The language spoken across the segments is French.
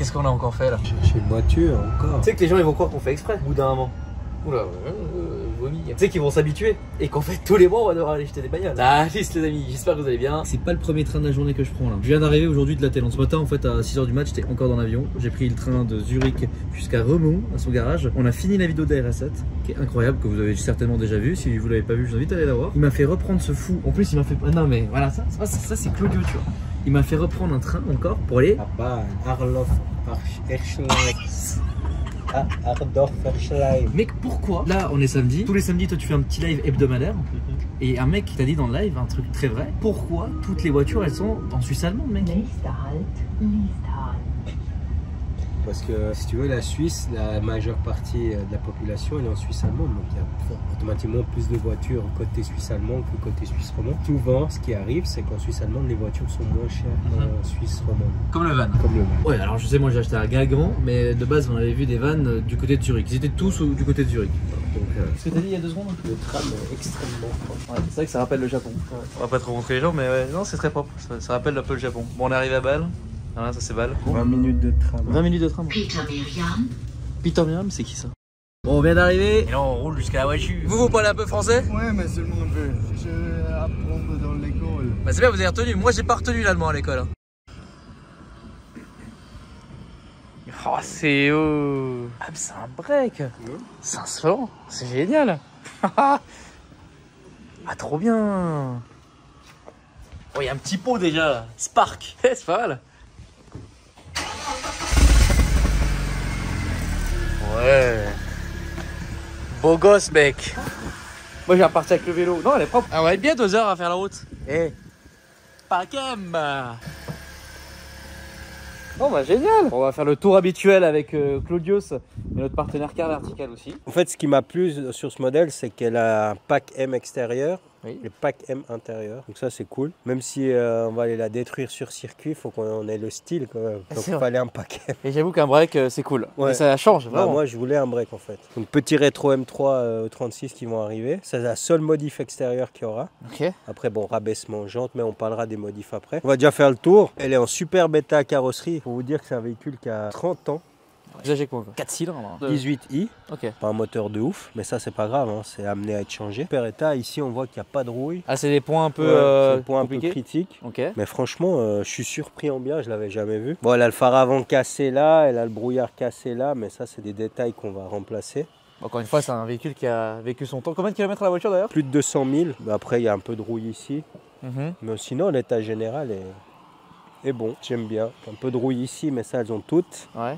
Qu'est-ce qu'on a encore fait là? Chercher une voiture encore. Tu sais que les gens ils vont croire qu'on fait exprès au bout d'un moment. Oula, vomi. Tu sais qu'ils vont s'habituer et qu'en fait tous les mois on va devoir aller jeter des bagnoles. Salut les amis, j'espère que vous allez bien. C'est pas le premier train de la journée que je prends là. Je viens d'arriver aujourd'hui de la Thaïlande. Ce matin en fait à 6h du match j'étais encore dans l'avion. J'ai pris le train de Zurich jusqu'à Remont à son garage. On a fini la vidéo d'AR7 qui est incroyable, que vous avez certainement déjà vu. Si vous l'avez pas vu, je vous invite à aller la voir. Il m'a fait reprendre ce fou. En plus il m'a fait... Ah, non mais voilà, ça c'est Claudio tu vois. Il m'a fait reprendre un train encore pour aller... Arlof, Mec, pourquoi? Là, on est samedi. Tous les samedis, toi, tu fais un petit live hebdomadaire. Et un mec qui t'a dit dans le live un truc très vrai. Pourquoi toutes les voitures, elles sont en Suisse allemande, mec? Parce que si tu veux, la Suisse, la majeure partie de la population elle est en Suisse allemande. Donc il y a automatiquement plus de voitures côté Suisse allemande que côté Suisse romande. Souvent, ce qui arrive, c'est qu'en Suisse allemande, les voitures sont moins chères qu'en Suisse romande. Comme le van. Comme le van. Ouais, alors je sais, moi j'ai acheté à Guingamp, mais de base, on avait vu des vannes du côté de Zurich. Ils étaient tous du côté de Zurich. Donc, ce que t'as dit il y a 2 secondes? Le tram est extrêmement propre. Ouais, c'est vrai que ça rappelle le Japon. Ouais. On va pas trop montrer les gens, mais ouais, non, c'est très propre. Ça rappelle un peu le Japon. Bon, on est arrivé à Bâle. Voilà, ça c'est Bâle. 20 minutes de tram. 20 minutes de tram. Peter Miriam, c'est qui ça? Bon, on vient d'arriver et là on roule jusqu'à la voiture. Vous parlez un peu français? Ouais, mais seulement un peu. Je vais apprendre dans l'école. Bah c'est bien, vous avez retenu. Moi j'ai pas retenu l'allemand à l'école. Oh, c'est ah, mais c'est un break. 500, c'est génial. Ah, trop bien. Oh, il y a un petit pot déjà. Spark. C'est pas mal. Ouais. Beau gosse, mec. Moi, je vais repartir avec le vélo. Non, elle est propre. Ah, on va être bien 2 heures à faire la route. Eh. Pakem. Bon, bah, génial. On va faire le tour habituel avec Claudius et notre partenaire Car Vertical aussi. En fait, ce qui m'a plu sur ce modèle, c'est qu'elle a un pack M extérieur. Oui. Le pack M intérieur, donc ça c'est cool. Même si on va aller la détruire sur circuit, il faut qu'on ait le style quand même. Donc il fallait un pack M. Et j'avoue qu'un break c'est cool. Ouais. Et ça change vraiment. Bah, moi je voulais un break en fait. Donc petit rétro M3 36 qui vont arriver. C'est la seule modif extérieure qu'il y aura. Okay. Après bon, rabaissement jante, mais on parlera des modifs après. On va déjà faire le tour. Elle est en super bêta carrosserie. Pour vous dire que c'est un véhicule qui a 30 ans. Usagé quoi, 4 cylindres. 18i, okay. Pas un moteur de ouf, mais ça c'est pas grave, hein. C'est amené à être changé. Super état, ici on voit qu'il n'y a pas de rouille. Ah c'est des points un peu, des points un peu critiques. Okay. Mais franchement, je suis surpris en bien, je l'avais jamais vu. Bon, elle a le phare avant cassé là, elle a le brouillard cassé là, mais ça c'est des détails qu'on va remplacer. Encore une fois, c'est un véhicule qui a vécu son temps. Combien de kilomètres à la voiture d'ailleurs? Plus de 200 000, après il y a un peu de rouille ici. Mais sinon l'état général est bon, j'aime bien. Un peu de rouille ici, mais ça elles ont toutes. Ouais.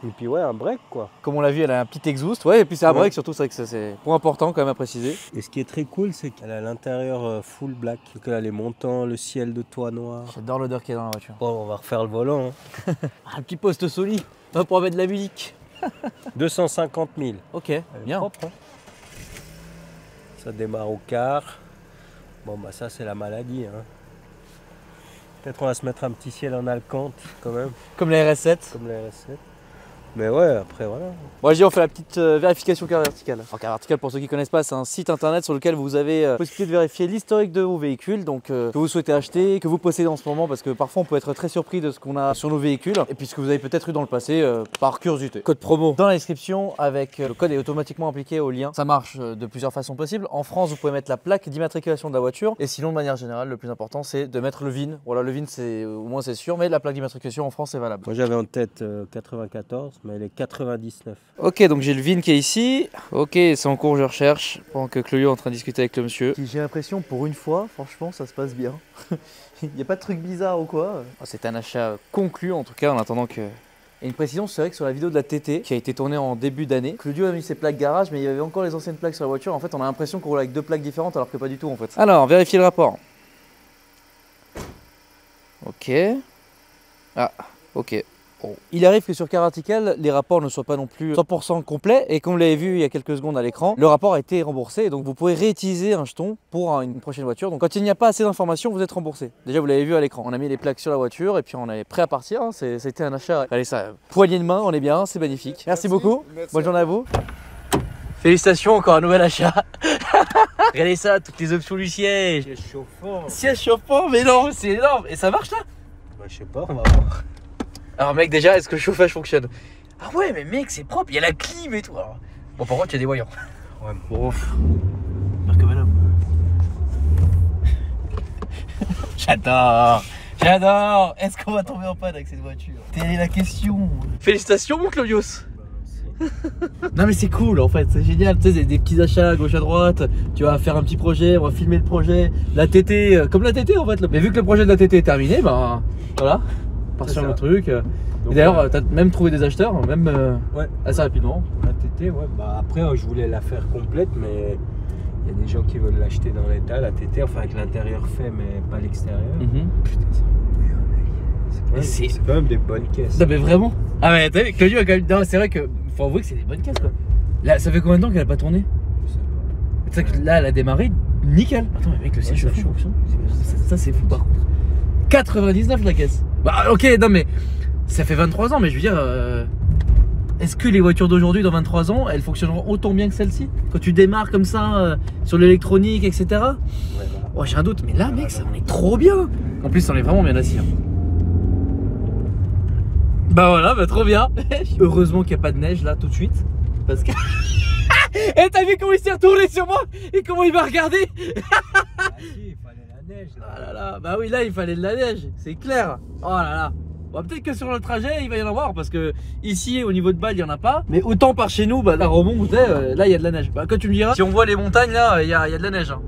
Et puis ouais, un break quoi. Comme on l'a vu, elle a un petit exhaust. Ouais, et puis c'est un break surtout, c'est vrai que c'est point important quand même à préciser. Et ce qui est très cool, c'est qu'elle a l'intérieur full black. Donc elle a les montants, le ciel de toit noir. J'adore l'odeur qu'il y a dans la voiture. Bon, on va refaire le volant. Hein. Un petit poste solide pour mettre de la musique. 250 000. Ok, bien. Propre, hein. Ça démarre au quart. Bon bah ça c'est la maladie. Hein. Peut-être on va se mettre un petit ciel en alcante quand même. Comme la RS7. Comme la RS7. Mais ouais, après voilà. Bon, je dis, on fait la petite vérification Car Vertical. Alors, Car Vertical, pour ceux qui ne connaissent pas, c'est un site internet sur lequel vous avez la possibilité de vérifier l'historique de vos véhicules, donc que vous souhaitez acheter, que vous possédez en ce moment, parce que parfois on peut être très surpris de ce qu'on a sur nos véhicules, et puis ce que vous avez peut-être eu dans le passé par curiosité. Code promo dans la description, avec le code est automatiquement appliqué au lien. Ça marche de plusieurs façons possibles. En France, vous pouvez mettre la plaque d'immatriculation de la voiture, et sinon, de manière générale, le plus important, c'est de mettre le VIN. Voilà, le VIN, c'est au moins c'est sûr, mais la plaque d'immatriculation en France est valable. Moi j'avais en tête 94, mais elle est 90. Ok, donc j'ai le VIN qui est ici. Ok, c'est en cours, je recherche. Pendant que Chloé est en train de discuter avec le monsieur. J'ai l'impression, pour une fois, franchement, ça se passe bien. Il n'y a pas de truc bizarre ou quoi. C'est un achat conclu, en tout cas, en attendant que... Et une précision, c'est vrai que sur la vidéo de la TT, qui a été tournée en début d'année, Claudio a mis ses plaques garage, mais il y avait encore les anciennes plaques sur la voiture. En fait, on a l'impression qu'on roule avec 2 plaques différentes, alors que pas du tout, en fait. Alors, vérifiez le rapport. Ok. Ah, ok. Bon. Il arrive que sur Car Vertical, les rapports ne soient pas non plus 100% complets, et comme vous l'avez vu il y a quelques secondes à l'écran, le rapport a été remboursé, donc vous pouvez réutiliser un jeton pour une prochaine voiture. Donc quand il n'y a pas assez d'informations, vous êtes remboursé. Déjà vous l'avez vu à l'écran, on a mis les plaques sur la voiture et puis on est prêt à partir, hein. C'était un achat, allez ça, poignée de main, on est bien, c'est magnifique. Merci beaucoup, bonne journée à vous. Félicitations, encore un nouvel achat. Regardez ça, toutes les options du siège. Siège chauffant. Siège chauffant, mais non, c'est énorme. Et ça marche là? Bah, je sais pas, on va voir. Alors mec, déjà, est-ce que le chauffage fonctionne? Ah ouais, mais mec, c'est propre, il y a la clim et tout. Alors... Bon, par contre, il y a des voyants. Ouais, bon. Marque Madame. J'adore. J'adore. Est-ce qu'on va tomber en panne avec cette voiture? Telle est la question. Félicitations, mon Claudius. Non mais c'est cool en fait, c'est génial, tu sais, des petits achats à gauche à droite, tu vas faire un petit projet, on va filmer le projet, la TT, comme la TT en fait, mais vu que le projet de la TT est terminé, bah voilà, part sur le truc. Et d'ailleurs, t'as même trouvé des acheteurs, même ouais, assez rapidement. La TT, ouais, bah après je voulais la faire complète, mais il y a des gens qui veulent l'acheter dans l'état, la TT, enfin avec l'intérieur fait, mais pas l'extérieur. Putain, c'est quand même des bonnes caisses. Non mais vraiment. Ah mais t'as vu, Claudio a quand même... Non, c'est vrai que faut avouer que c'est des bonnes caisses quoi. Là, ça fait combien de temps qu'elle a pas tourné? Je sais pas. Tu sais que là, elle a démarré nickel. Attends, mais mec, le siège fonctionne. Ça c'est fou par contre. 99 la caisse. Bah ok, non mais ça fait 23 ans, mais je veux dire, est-ce que les voitures d'aujourd'hui dans 23 ans, elles fonctionneront autant bien que celle-ci? Quand tu démarres comme ça, sur l'électronique, etc. Ouais, voilà. Oh, j'ai un doute, mais là mec, ça en est trop bien. En plus, ça en est vraiment bien assis. Hein. Bah voilà, bah trop bien. Heureusement qu'il n'y a pas de neige là tout de suite. Parce que... Et t'as vu comment il s'est retourné sur moi? Et comment il m'a regardé? Ah si, il fallait la neige là. Ah là là, bah oui, là il fallait de la neige, c'est clair. Oh là là. Bon, peut-être que sur le trajet il va y en avoir parce que ici au niveau de Bâle il n'y en a pas. Mais autant par chez nous, bah là remonte, là il y a de la neige. Bah quand tu me diras, si on voit les montagnes là, il y a de la neige. Hein.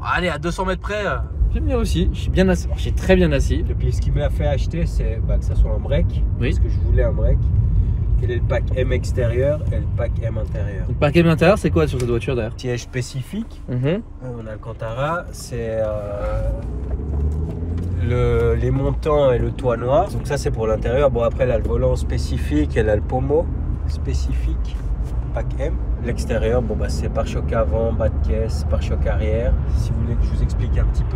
Allez, à 200 mètres près. J'aime bien aussi, je suis bien assis, je suis très bien assis. Et puis ce qui me l'a fait acheter, c'est que ça soit un break. Oui. Parce que je voulais un break. Quel est le pack M extérieur et le pack M intérieur? Le pack M intérieur, c'est quoi sur cette voiture d'ailleurs? Siège spécifique. On a le Cantara, c'est les montants et le toit noir. Donc ça c'est pour l'intérieur. Bon après elle a le volant spécifique, elle a le pommeau spécifique. Pack M. L'extérieur, bon bah c'est pare-choc avant, bas de caisse, pare-choc arrière. Si vous voulez que je vous explique un petit peu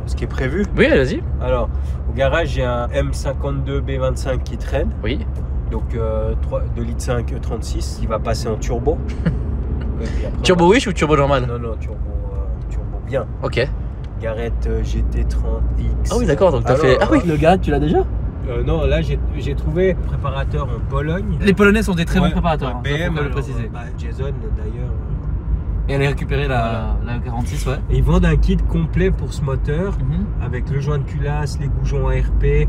ce qui est prévu. Oui, vas-y. Alors, au garage, j'ai un M52 B25 qui traîne. Oui. Donc 2,5 litres 36, il va passer en turbo. Turbo wish ou turbo normal? Non, non, turbo bien. Ok. Garrett GT30X. Ah oui, d'accord, donc t'as fait... Ah oui, le Garrett, tu l'as déjà? Non, là j'ai trouvé un préparateur en Pologne. Les Polonais sont des très bons préparateurs, BM, le préciser. Jason d'ailleurs. Et elle a récupéré la 46, ouais. Et ils vendent un kit complet pour ce moteur, avec le joint de culasse, les goujons ARP,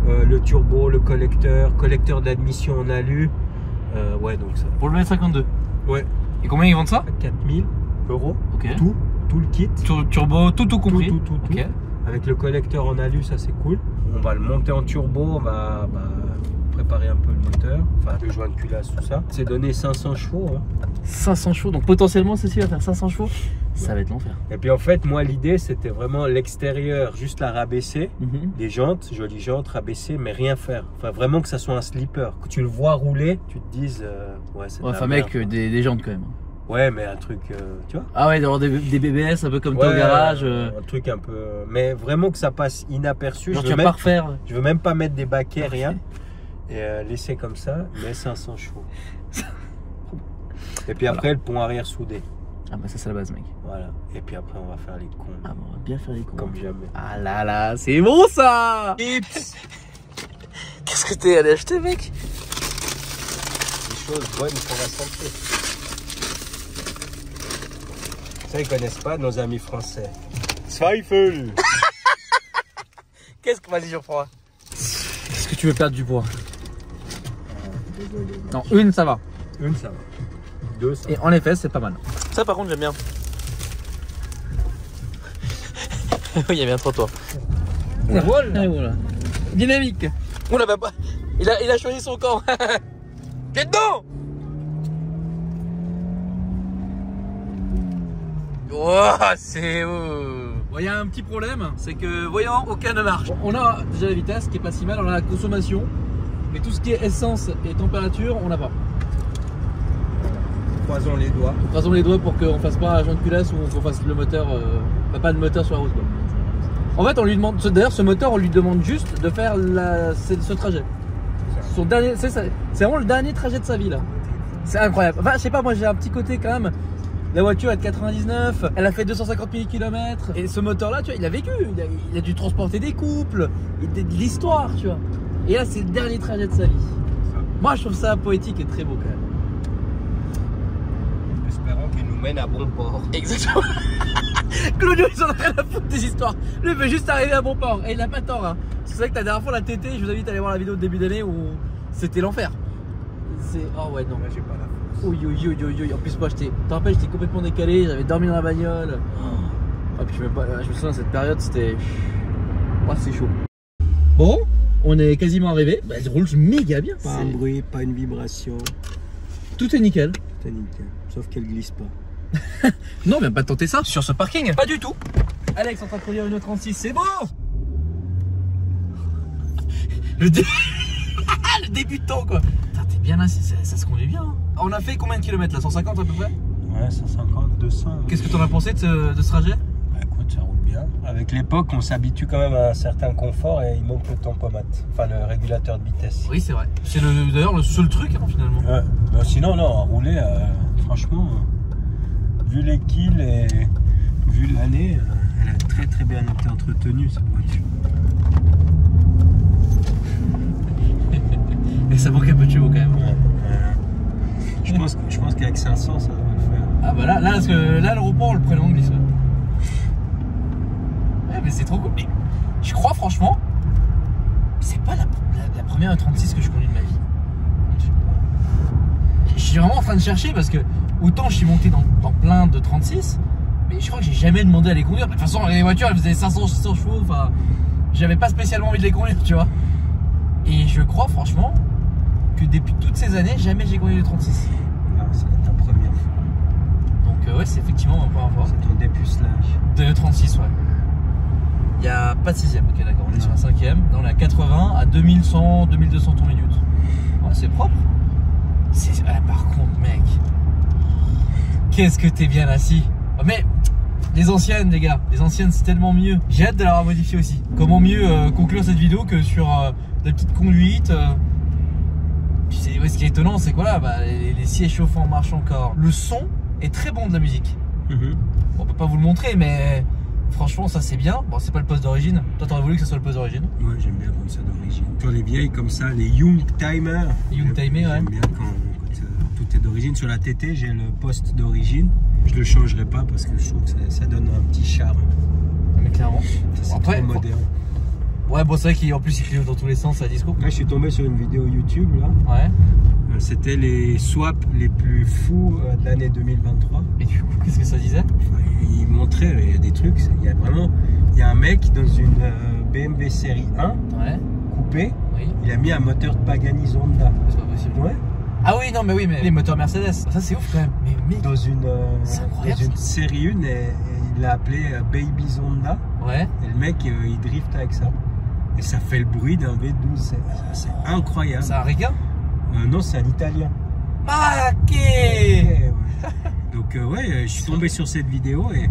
le turbo, le collecteur d'admission en alu. Ouais, donc ça. Pour le mettre 52. Ouais. Et combien ils vendent ça? 4000 €. Ok. Tout le kit. Turbo, tout compris. Tout. Okay. Avec le collecteur en alu, ça c'est cool. On va le monter en turbo, on va préparer un peu le moteur, enfin le joint de culasse, tout ça. C'est donné 500 chevaux. Hein. 500 chevaux, donc potentiellement ceci va faire 500 chevaux. Ça va être l'enfer. Et puis en fait, moi l'idée c'était vraiment l'extérieur, juste la rabaisser, les jantes, jolies jantes, rabaisser, mais rien faire. Enfin vraiment que ça soit un slipper. Que tu le vois rouler, tu te dises, ouais c'est enfin mec, des jantes quand même. Ouais, mais un truc, tu vois. Ah ouais, d'avoir des BBS un peu comme toi au garage. Un truc un peu... Mais vraiment que ça passe inaperçu. Genre, tu vas pas refaire. Je veux même pas mettre des baquets, rien. Et laisser comme ça, mais 500 chevaux. Et puis après, le pont arrière soudé. Ah bah ça c'est la base mec. Voilà. Et puis après, on va faire les cons. Ah bon, on va bien faire les cons. Comme jamais. Ah là là, c'est bon ça. Qu'est-ce que t'es allé acheter mec? Des choses bonnes pour la santé. Ça, ils connaissent pas nos amis français. Zweifel. Qu'est-ce que... Vas-y, j'en prends. Est-ce que tu veux perdre du poids? Non, une, ça va. Une, ça va. Deux, ça va. Et en effet, c'est pas mal. Ça, par contre, j'aime bien. Oui, il y a bien trop toi. Voilà. Voilà. Dynamique. On l'a pas... Il a choisi son camp. T'es dedans. Wow, c'est... Il y a un petit problème, c'est que voyant aucun ne marche. On a déjà la vitesse qui est pas si mal, on a la consommation, mais tout ce qui est essence et température, on n'a pas. Croisons les doigts. Croisons les doigts pour qu'on fasse pas un joint de culasse ou qu'on fasse le moteur, pas de moteur sur la route quoi. En fait, on lui demande, d'ailleurs ce moteur, on lui demande juste de faire ce trajet. Son dernier, c'est vraiment le dernier trajet de sa vie là. C'est incroyable. Enfin, je sais pas, moi j'ai un petit côté quand même. La voiture est de 99, elle a fait 250 000 km. Et ce moteur là, tu vois, il a vécu, il a dû transporter des couples, de l'histoire, tu vois. Et là, c'est le dernier trajet de sa vie. Moi, je trouve ça poétique et très beau quand même. Espérons qu'il nous mène à bon port. Exactement. Claudio, ils en ont rien à foutre des histoires. Lui, il veut juste arriver à bon port. Et il a pas tort. Hein. C'est vrai que la dernière fois, la TT, je vous invite à aller voir la vidéo de début d'année où c'était l'enfer. C'est. Oh ouais, non. Là, j'ai pas la force. Oui. En plus, moi, t'en rappelles, j'étais complètement décalé. J'avais dormi dans la bagnole. Oh, puis je me souviens, cette période, c'était. Oh, c'est chaud. Bon, on est quasiment arrivé. Bah, elle roule méga bien. Pas un bruit, pas une vibration. Tout est nickel. Tout est nickel. Sauf qu'elle glisse pas. Non, mais pas tenter ça sur ce parking. Pas du tout. Alex en train de conduire une 36, c'est bon. Le débutant quoi. T'es bien là, ça se conduit bien. Hein. On a fait combien de kilomètres là? 150 à peu près? Ouais, 150, 200. Qu'est-ce que t'en as pensé de ce trajet? Bah, écoute, ça roule bien. Avec l'époque, on s'habitue quand même à un certain confort et il manque le tempomate. Enfin, le régulateur de vitesse. Oui, c'est vrai. C'est d'ailleurs le seul truc hein, finalement. Ouais. Bah, sinon, non, à rouler, franchement, vu les kills et vu l'année, elle a très très bien été entretenue cette voiture. Mais ça manque un peu de chevaux quand même. Ouais. Je pense qu'avec 500, ça devrait le faire. Ah bah là parce que là, l'aéroport, on le prenait en glisse. Ouais, mais c'est trop cool. Mais je crois franchement, c'est pas la première 36 que je conduis de ma vie. Je suis vraiment en train de chercher parce que autant je suis monté dans plein de 36, mais je crois que j'ai jamais demandé à les conduire. De toute façon, les voitures elles faisaient 500-600 chevaux, enfin, j'avais pas spécialement envie de les conduire, tu vois. Et je crois franchement que depuis toutes ces années, jamais j'ai conduit de 36. Ah, c'est ta première fois. Donc ouais, c'est effectivement ma première fois. C'est ton dépucelage. De 36, ouais. Il n'y a pas de 6ème, ok d'accord, on est sur la 5ème. Là on est à 80, à 2100, 2200 tours minutes. Ouais, c'est propre. Par contre, mec, qu'est-ce que t'es bien assis. Oh, mais les anciennes, les gars, les anciennes c'est tellement mieux. J'ai hâte de l'avoir modifié aussi. Comment mieux conclure cette vidéo que sur des petites conduites. Ouais, ce qui est étonnant, c'est quoi là les sièges chauffants marchent encore. Le son est très bon de la musique. On peut pas vous le montrer, mais franchement, ça c'est bien. Bon, c'est pas le poste d'origine. Toi, t'aurais voulu que ça soit le poste d'origine? Ouais, j'aime bien quand c'est d'origine. Sur les vieilles comme ça, les Youngtimer. Youngtimer, ouais. J'aime bien quand tout est d'origine. Sur la TT, j'ai le poste d'origine. Je le changerai pas parce que je trouve que ça donne un petit charme. Mais clairement. C'est trop moderne. Ouais, bon, c'est vrai qu'en plus il clignote dans tous les sens, la disco. Là, je suis tombé sur une vidéo YouTube là. Ouais. C'était les swaps les plus fous de l'année 2023. Et du coup, qu'est-ce que ça disait? Il montrait des trucs. Il y a un mec dans une BMW série 1 coupé. Oui. Il a mis un moteur de Pagani Zonda. C'est pas possible. Ouais. Ah oui, non, mais oui, mais les moteurs Mercedes. Ça, c'est ouf quand même. Mais dans une série 1, et il l'a appelé Baby Zonda. Ouais. Et le mec, il drift avec ça. Et ça fait le bruit d'un V12. C'est incroyable. C'est un Riga? Non, c'est un Italien. Ok. Donc ouais, je suis tombé sur cette vidéo et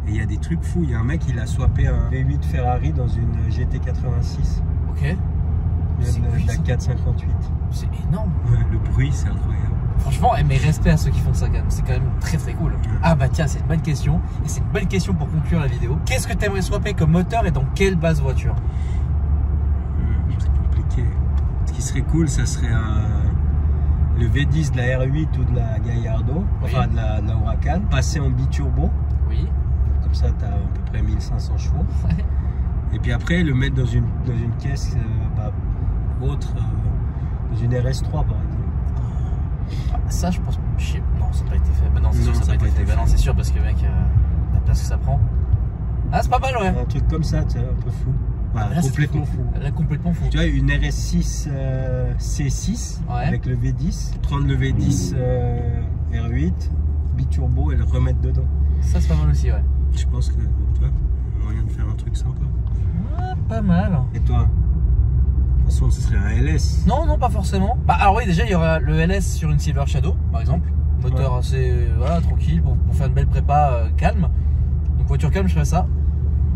il y a des trucs fous. Il y a un mec, il a swappé un V8 Ferrari dans une GT86. Ok. La 458. C'est énorme. Ouais, le bruit, c'est incroyable. Franchement, mes respects à ceux qui font ça quand même. C'est quand même très très cool. Ah bah tiens, c'est une bonne question. Et c'est une bonne question pour conclure la vidéo. Qu'est-ce que tu aimerais swapper comme moteur et dans quelle base voiture? C'est compliqué. Ce qui serait cool, ça serait le V10 de la R8 ou de la Gallardo, enfin de la Huracan, passer en biturbo. Oui. Comme ça, tu as à peu près 1500 chevaux. Et puis après, le mettre dans une caisse autre, dans une RS3 par exemple. Ça, je pense. Non, ça n'a pas été fait. Bah non, c'est sûr que ça n'a pas été fait. Non, c'est sûr parce que mec, la place que ça prend. Ah, c'est pas mal, ouais. Un truc comme ça, tu sais, un peu fou. Voilà, là, complètement fou. Là, complètement fou. Tu vois, une RS6 C6 avec le V10, prendre le V10 R8, biturbo et le remettre dedans. Ça, c'est pas mal aussi, ouais. Je pense que, tu vois, moyen de faire un truc sympa. Ouais, pas mal. Et toi? De toute façon, ce serait un LS. Non, non, pas forcément. Bah, alors oui, déjà, il y aura le LS sur une Silver Shadow, par exemple. Moteur assez tranquille pour faire une belle prépa calme. Donc, voiture calme, je ferais ça.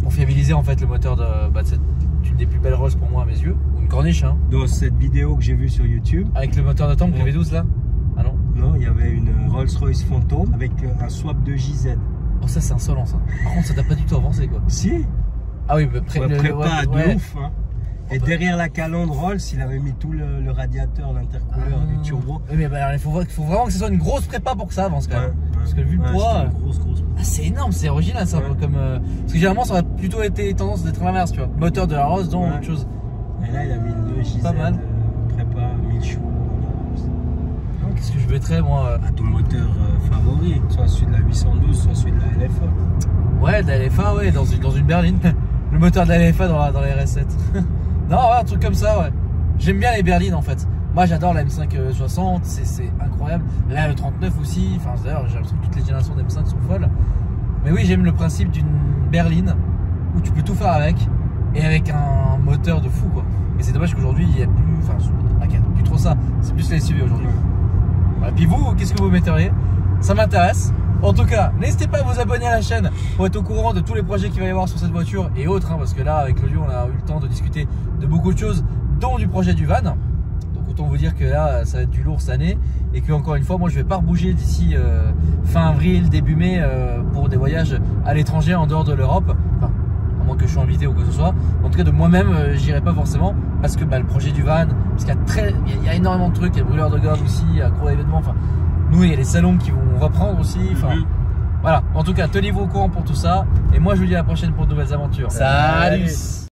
Pour fiabiliser en fait le moteur de cette une des plus belles Rolls pour moi à mes yeux. Ou une Corniche, hein. Dans cette vidéo que j'ai vue sur YouTube. Avec le moteur de temple, le V12 là? Ah non? Non, il y avait une Rolls-Royce Phantom avec un swap de JZ. Oh, ça, c'est insolent ça. Par contre, ça t'a pas du tout avancé quoi. Si. Ah oui, prépa de ouf, hein. Et derrière la calandre Rolls, il avait mis tout le radiateur, l'intercouleur du turbo. Oui, mais bah, il faut vraiment que ce soit une grosse prépa pour que ça avance quand même. Parce que vu le poids. C'est énorme, c'est original ça. Comme, parce que généralement, ça aurait plutôt été tendance d'être l'inverse, tu vois. Moteur de la Rolls dans autre chose. Et là, il a mis le JZ. Pas mal. Prépa, 1000 chevaux. Qu'est-ce que je mettrais moi À ton moteur favori, soit celui de la 812, soit celui de la LFA. Ouais, de la LFA, ouais, dans une berline. Le moteur de la LFA dans la RS7. Non, ouais, un truc comme ça, ouais. J'aime bien les berlines en fait. Moi j'adore la M560, c'est incroyable. Là le 39 aussi, enfin d'ailleurs j'ai l'impression que toutes les générations d'M5 sont folles. Mais oui, j'aime le principe d'une berline où tu peux tout faire avec et avec un moteur de fou quoi. Et c'est dommage qu'aujourd'hui il n'y a plus, enfin il n'y a plus trop ça, c'est plus les SUV aujourd'hui. Et puis vous, qu'est-ce que vous metteriez? Ça m'intéresse. En tout cas, n'hésitez pas à vous abonner à la chaîne pour être au courant de tous les projets qu'il va y avoir sur cette voiture et autres, hein, parce que là, avec Claudio, on a eu le temps de discuter de beaucoup de choses, dont du projet du van. Donc autant vous dire que là, ça va être du lourd cette année et que encore une fois, moi, je vais pas rebouger d'ici fin avril, début mai pour des voyages à l'étranger en dehors de l'Europe. Enfin, à moins que je sois invité ou quoi que ce soit. En tout cas, de moi-même, j'irai pas forcément parce que le projet du van, parce qu'il y a énormément de trucs, il y a le brûleur de gomme aussi, il y a gros événements. Enfin, nous, il y a les salons qui vont reprendre aussi. Enfin, voilà. En tout cas, tenez-vous au courant pour tout ça. Et moi, je vous dis à la prochaine pour de nouvelles aventures. Salut!